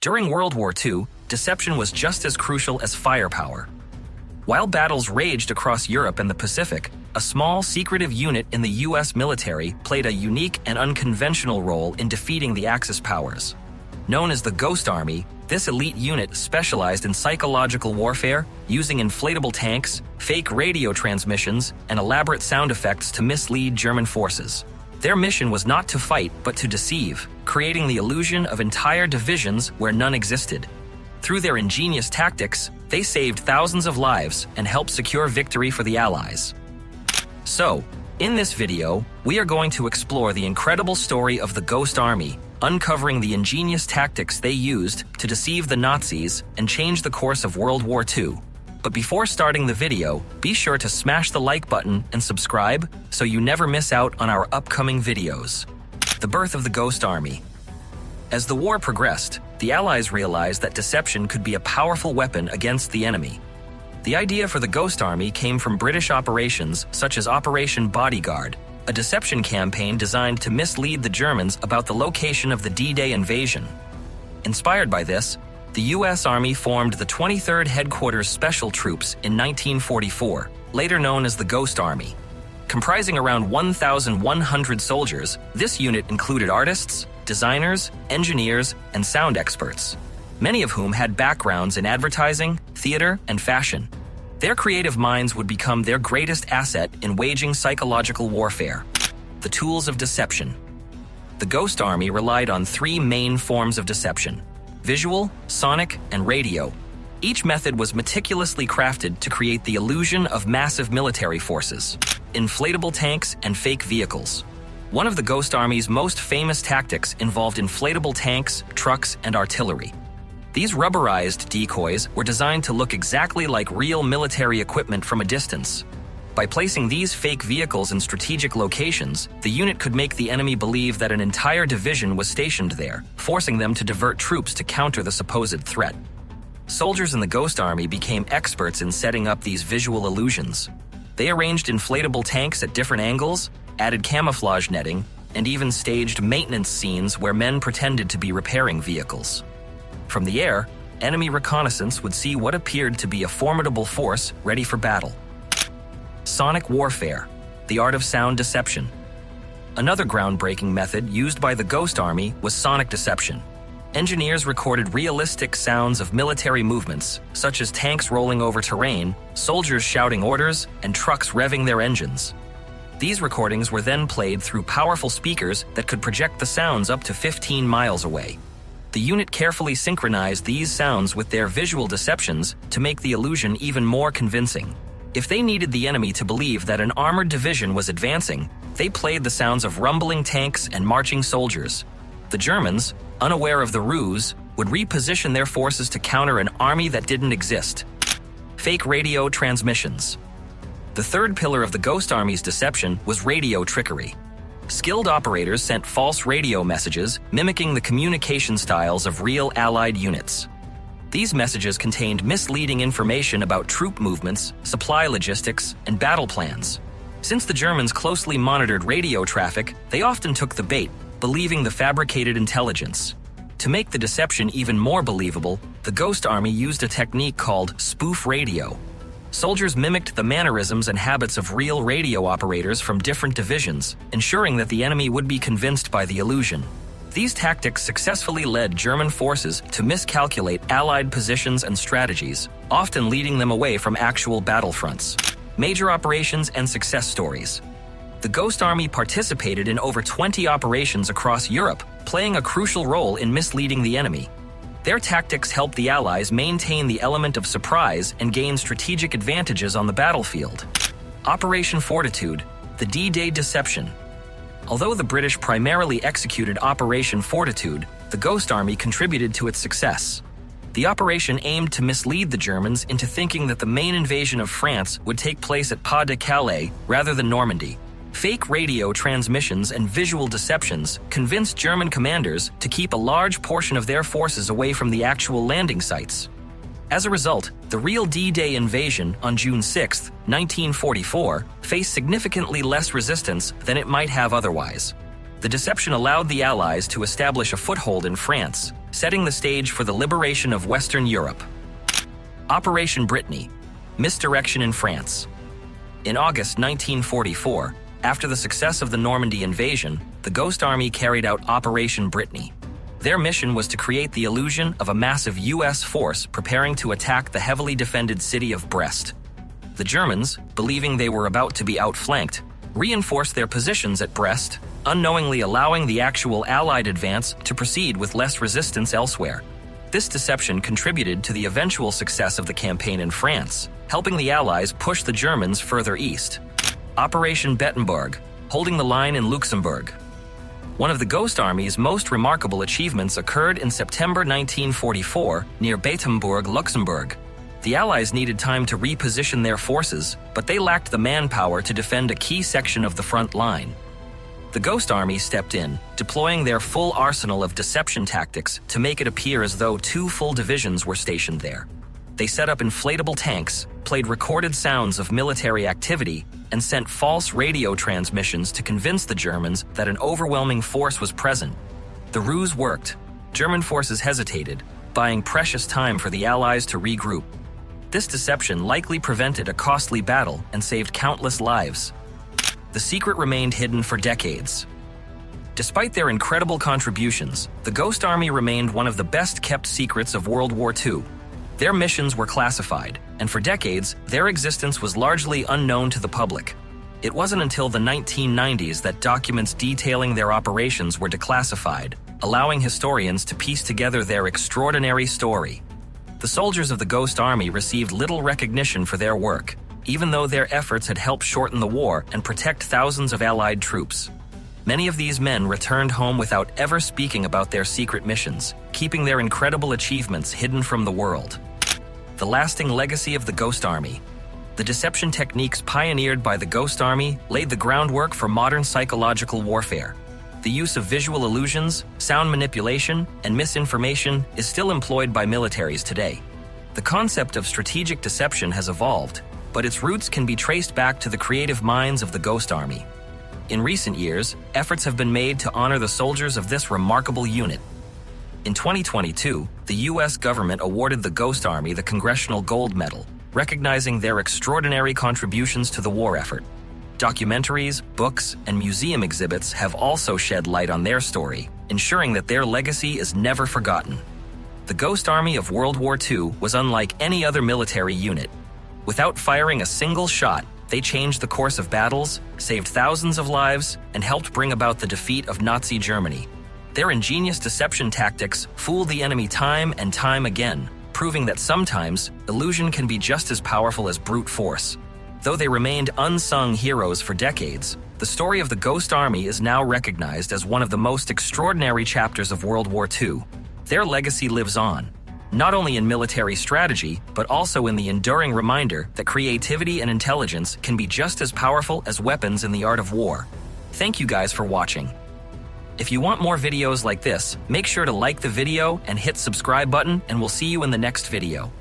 During World War II, deception was just as crucial as firepower. While battles raged across Europe and the Pacific, a small, secretive unit in the U.S. military played a unique and unconventional role in defeating the Axis powers. Known as the Ghost Army, this elite unit specialized in psychological warfare, using inflatable tanks, fake radio transmissions, and elaborate sound effects to mislead German forces. Their mission was not to fight, but to deceive, creating the illusion of entire divisions where none existed. Through their ingenious tactics, they saved thousands of lives and helped secure victory for the Allies. So, in this video, we are going to explore the incredible story of the Ghost Army, uncovering the ingenious tactics they used to deceive the Nazis and change the course of World War II. But before starting the video, be sure to smash the like button and subscribe so you never miss out on our upcoming videos. The birth of the Ghost Army. As the war progressed, the Allies realized that deception could be a powerful weapon against the enemy. The idea for the Ghost Army came from British operations such as Operation Bodyguard, a deception campaign designed to mislead the Germans about the location of the D-Day invasion. Inspired by this, the U.S. Army formed the 23rd Headquarters Special Troops in 1944, later known as the Ghost Army. Comprising around 1,100 soldiers, this unit included artists, designers, engineers, and sound experts, many of whom had backgrounds in advertising, theater, and fashion. Their creative minds would become their greatest asset in waging psychological warfare. The tools of deception. The Ghost Army relied on three main forms of deception: visual, sonic, and radio. Each method was meticulously crafted to create the illusion of massive military forces, inflatable tanks, and fake vehicles. One of the Ghost Army's most famous tactics involved inflatable tanks, trucks, and artillery. These rubberized decoys were designed to look exactly like real military equipment from a distance. By placing these fake vehicles in strategic locations, the unit could make the enemy believe that an entire division was stationed there, forcing them to divert troops to counter the supposed threat. Soldiers in the Ghost Army became experts in setting up these visual illusions. They arranged inflatable tanks at different angles, added camouflage netting, and even staged maintenance scenes where men pretended to be repairing vehicles. From the air, enemy reconnaissance would see what appeared to be a formidable force ready for battle. Sonic warfare, the art of sound deception. Another groundbreaking method used by the Ghost Army was sonic deception. Engineers recorded realistic sounds of military movements, such as tanks rolling over terrain, soldiers shouting orders, and trucks revving their engines. These recordings were then played through powerful speakers that could project the sounds up to 15 miles away. The unit carefully synchronized these sounds with their visual deceptions to make the illusion even more convincing. If they needed the enemy to believe that an armored division was advancing, they played the sounds of rumbling tanks and marching soldiers. The Germans, unaware of the ruse, would reposition their forces to counter an army that didn't exist. Fake radio transmissions. The third pillar of the Ghost Army's deception was radio trickery. Skilled operators sent false radio messages mimicking the communication styles of real Allied units. These messages contained misleading information about troop movements, supply logistics, and battle plans. Since the Germans closely monitored radio traffic, they often took the bait, believing the fabricated intelligence. To make the deception even more believable, the Ghost Army used a technique called spoof radio. Soldiers mimicked the mannerisms and habits of real radio operators from different divisions, ensuring that the enemy would be convinced by the illusion. These tactics successfully led German forces to miscalculate Allied positions and strategies, often leading them away from actual battlefronts. Major operations and success stories. The Ghost Army participated in over 20 operations across Europe, playing a crucial role in misleading the enemy. Their tactics helped the Allies maintain the element of surprise and gain strategic advantages on the battlefield. Operation Fortitude, the D-Day deception. Although the British primarily executed Operation Fortitude, the Ghost Army contributed to its success. The operation aimed to mislead the Germans into thinking that the main invasion of France would take place at Pas de Calais rather than Normandy. Fake radio transmissions and visual deceptions convinced German commanders to keep a large portion of their forces away from the actual landing sites. As a result, the real D-Day invasion on June 6, 1944, faced significantly less resistance than it might have otherwise. The deception allowed the Allies to establish a foothold in France, setting the stage for the liberation of Western Europe. Operation Brittany, misdirection in France. In August 1944, after the success of the Normandy invasion, the Ghost Army carried out Operation Brittany. Their mission was to create the illusion of a massive U.S. force preparing to attack the heavily defended city of Brest. The Germans, believing they were about to be outflanked, reinforced their positions at Brest, unknowingly allowing the actual Allied advance to proceed with less resistance elsewhere. This deception contributed to the eventual success of the campaign in France, helping the Allies push the Germans further east. Operation Bettenburg, holding the line in Luxembourg. One of the Ghost Army's most remarkable achievements occurred in September 1944 near Bettemburg, Luxembourg. The Allies needed time to reposition their forces, but they lacked the manpower to defend a key section of the front line. The Ghost Army stepped in, deploying their full arsenal of deception tactics to make it appear as though 2 full divisions were stationed there. They set up inflatable tanks, played recorded sounds of military activity, and sent false radio transmissions to convince the Germans that an overwhelming force was present. The ruse worked. German forces hesitated, buying precious time for the Allies to regroup. This deception likely prevented a costly battle and saved countless lives. The secret remained hidden for decades. Despite their incredible contributions, the Ghost Army remained one of the best-kept secrets of World War II. Their missions were classified, and for decades, their existence was largely unknown to the public. It wasn't until the 1990s that documents detailing their operations were declassified, allowing historians to piece together their extraordinary story. The soldiers of the Ghost Army received little recognition for their work, even though their efforts had helped shorten the war and protect thousands of Allied troops. Many of these men returned home without ever speaking about their secret missions, keeping their incredible achievements hidden from the world. The lasting legacy of the Ghost Army. The deception techniques pioneered by the Ghost Army laid the groundwork for modern psychological warfare. The use of visual illusions, sound manipulation, and misinformation is still employed by militaries today. The concept of strategic deception has evolved, but its roots can be traced back to the creative minds of the Ghost Army. In recent years, efforts have been made to honor the soldiers of this remarkable unit. In 2022, the U.S. government awarded the Ghost Army the Congressional Gold Medal, recognizing their extraordinary contributions to the war effort. Documentaries, books, and museum exhibits have also shed light on their story, ensuring that their legacy is never forgotten. The Ghost Army of World War II was unlike any other military unit. Without firing a single shot, they changed the course of battles, saved thousands of lives, and helped bring about the defeat of Nazi Germany. Their ingenious deception tactics fooled the enemy time and time again, proving that sometimes illusion can be just as powerful as brute force. Though they remained unsung heroes for decades, the story of the Ghost Army is now recognized as one of the most extraordinary chapters of World War II. Their legacy lives on, not only in military strategy, but also in the enduring reminder that creativity and intelligence can be just as powerful as weapons in the art of war. Thank you guys for watching. If you want more videos like this, make sure to like the video and hit subscribe button, and we'll see you in the next video.